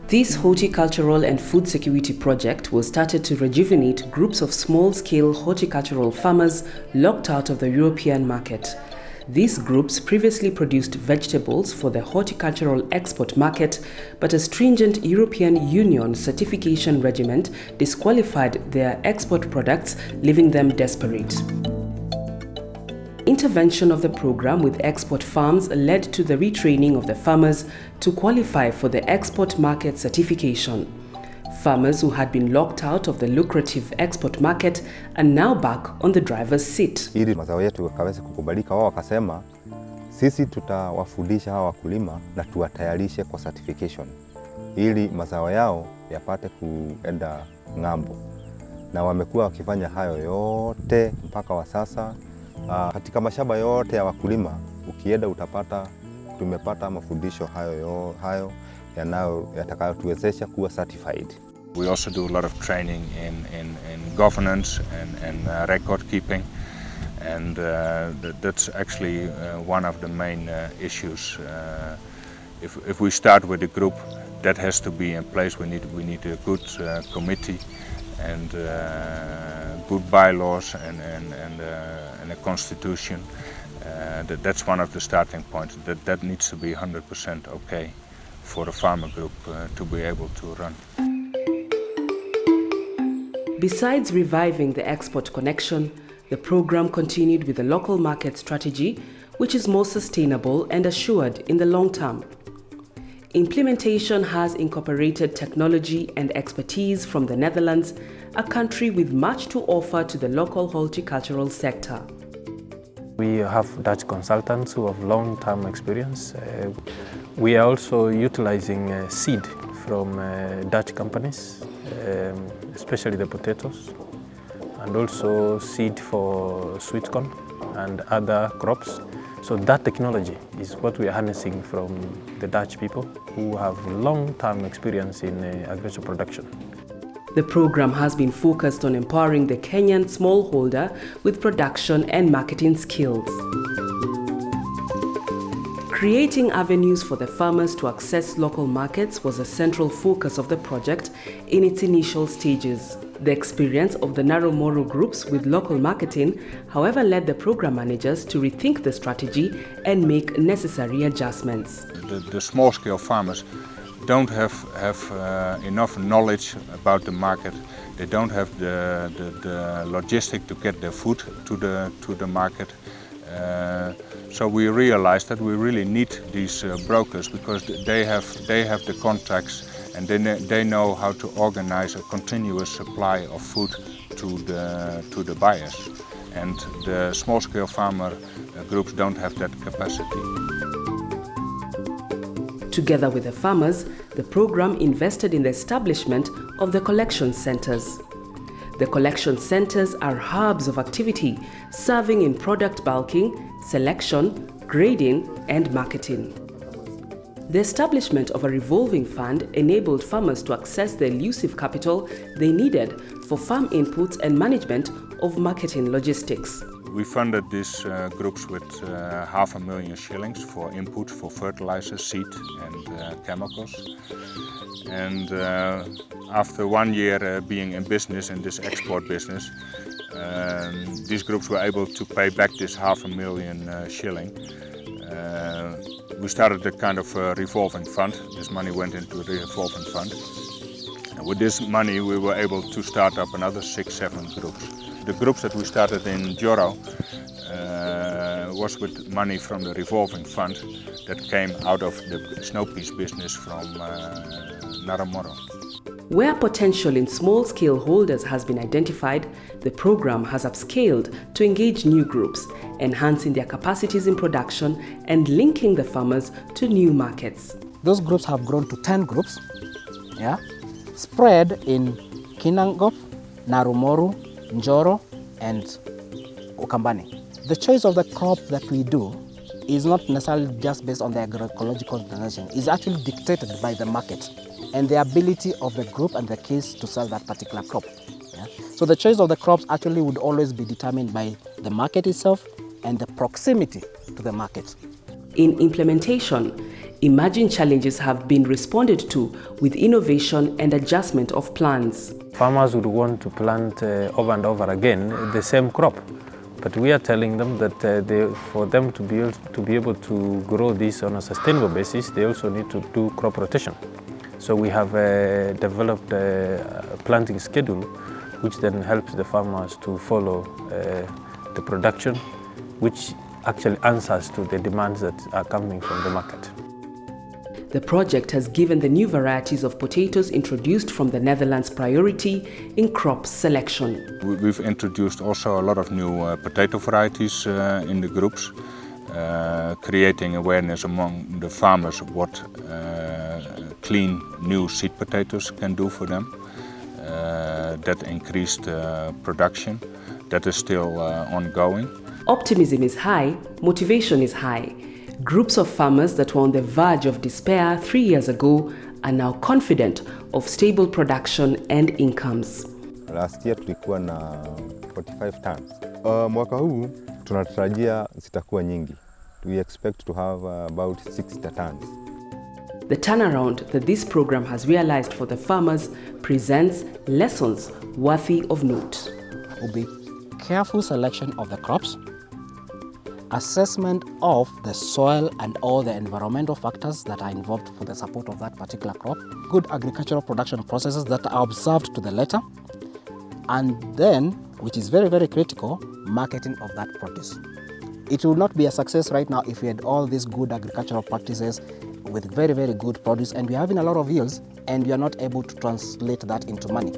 This horticultural and food security project was started to rejuvenate groups of small-scale horticultural farmers locked out of the European market. These groups previously produced vegetables for the horticultural export market, but a stringent European Union certification regiment disqualified their export products, leaving them desperate. Intervention of the program with export farms led to the retraining of the farmers to qualify for the export market certification. Farmers who had been locked out of the lucrative export market are now back on the driver's seat. Ili mazao yetu yakaweze kukubalika, wao wakasema sisi tutawafundisha hawa wakulima na tuwatayarishe kwa certification ili mazao yao yapate kuenda ng'ambo, na wamekuwa wakifanya hayo yote mpaka wa sasa. Katika mashamba yote ya wakulima ukienda utapata tumepata mafundisho hayo yatakayotuwezesha kuwa certified. We also do a lot of training in governance and record keeping, and that's actually one of the main issues. If we start with a group, that has to be in place. We need a good committee and good bylaws and a constitution. That's one of the starting points. That needs to be 100% okay for a farmer group to be able to run. Besides reviving the export connection, the program continued with a local market strategy, which is more sustainable and assured in the long term. Implementation has incorporated technology and expertise from the Netherlands, a country with much to offer to the local horticultural sector. We have Dutch consultants who have long-term experience. We are also utilizing seed from Dutch companies, especially the potatoes, and also seed for sweet corn and other crops. So that technology is what we are harnessing from the Dutch people who have long-term experience in agricultural production. The program has been focused on empowering the Kenyan smallholder with production and marketing skills. Creating avenues for the farmers to access local markets was a central focus of the project in its initial stages. The experience of the Naromoro groups with local marketing, however, led the program managers to rethink the strategy and make necessary adjustments. The small-scale farmers don't have enough knowledge about the market. They don't have the logistic to get their food to the market. So we realized that we really need these brokers, because they have the contacts and they know how to organize a continuous supply of food to the buyers. And the small-scale farmer groups don't have that capacity. Together with the farmers, the program invested in the establishment of the collection centers. The collection centers are hubs of activity, serving in product bulking, selection, grading, and marketing. The establishment of a revolving fund enabled farmers to access the elusive capital they needed for farm inputs and management of marketing logistics. We funded these groups with 500,000 shillings for input for fertilizers, seed and chemicals. And after 1 year being in business, in this export business, these groups were able to pay back this 500,000 shilling. We started a kind of revolving fund. This money went into the revolving fund. And with this money we were able to start up another 6-7 groups. The groups that we started in Joro was with money from the revolving fund that came out of the snow peas business from Naromoro. Where potential in small-scale holders has been identified, the program has upscaled to engage new groups, enhancing their capacities in production and linking the farmers to new markets. Those groups have grown to 10 groups, spread in Kinangop, Naromoro, Njoro, and Ukambani. The choice of the crop that we do is not necessarily just based on the agroecological organization. It's actually dictated by the market and the ability of the group and the case to sell that particular crop. So the choice of the crops actually would always be determined by the market itself and the proximity to the market. In implementation, Emerging challenges have been responded to with innovation and adjustment of plans. Farmers would want to plant over and over again the same crop, but we are telling them that for them to be able to grow this on a sustainable basis, they also need to do crop rotation. So we have developed a planting schedule which then helps the farmers to follow the production, which actually answers to the demands that are coming from the market. The project has given the new varieties of potatoes introduced from the Netherlands priority in crop selection. We've introduced also a lot of new potato varieties in the groups, creating awareness among the farmers of what clean new seed potatoes can do for them. That increased production. That is still ongoing. Optimism is high, motivation is high. Groups of farmers that were on the verge of despair 3 years ago are now confident of stable production and incomes. Last year tulikuwa na 45 tons. Mwaka huu tunatarajia zitakuwa nyingi. We expect to have about 60 tons. The turnaround that this program has realized for the farmers presents lessons worthy of note. Will be careful selection of the crops, assessment of the soil and all the environmental factors that are involved for the support of that particular crop, good agricultural production processes that are observed to the letter, and then, which is very, very critical, marketing of that produce. It will not be a success right now if we had all these good agricultural practices with very, very good produce and we're having a lot of yields and we are not able to translate that into money.